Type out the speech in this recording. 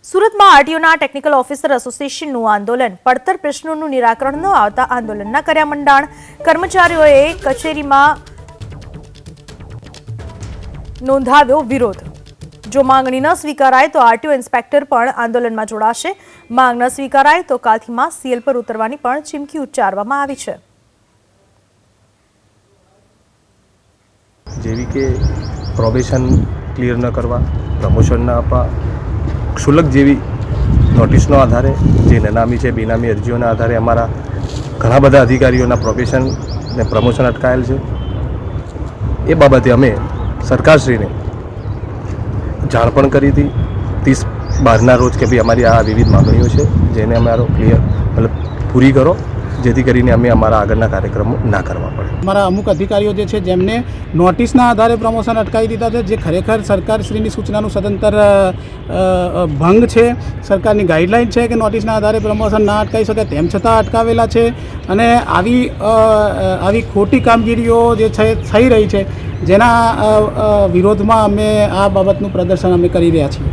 સુરતમાં આરટીઓના technical officer એસોસિએશનનું આંદોલન પડતર પ્રશ્નોનું નિરાકરણ ન આવતા આંદોલનના કર્યા મંડાણ। કર્મચારીઓએ કચેરીમાં નોંધાવ્યો વિરોધ। જો માંગણી ન સ્વીકારાય તો આરટીઓ ઇન્સ્પેક્ટર પણ આંદોલનમાં જોડાશે। માંગ ન સ્વીકારાય તો કાલથી સીએલ પર ઉતરવાની પણ ચીમકી ઉચ્ચારવામાં આવી છે। જેવી કે પ્રોબેશન ક્લિયર ન કરવા, પ્રમોશન ન આપવા, ક્ષુલ્લક જેવી નોટિસના આધારે જે નામી છે બેનામી અરજીઓના આધારે અમારા ઘણા બધા અધિકારીઓના પ્રોબેશન ને પ્રમોશન અટકાયેલ છે। એ બાબતે અમે સરકારશ્રીને જાણ પણ કરી હતી 30/12ના રોજ કે ભાઈ અમારી આ વિવિધ માગણીઓ છે જેને અમારો ક્લિયર મતલબ પૂરી કરો, જેથી કરીને અમે અમારા આગળના કાર્યક્રમો ના કરવા પડે। અમારા અમુક અધિકારીઓ જે છે જેમને નોટિસના આધારે પ્રમોશન અટકાવી દીધા છે, જે ખરેખર સરકારશ્રીની સૂચનાનું સદંતર ભંગ છે। સરકારની ગાઈડલાઇન છે કે નોટિસના આધારે પ્રમોશન ના અટકાવી શકે, તેમ છતાં અટકાવેલા છે અને આવી ખોટી કામગીરીઓ જે છે થઈ રહી છે, જેના વિરોધમાં અમે આ બાબતનું પ્રદર્શન અમે કરી રહ્યા છીએ।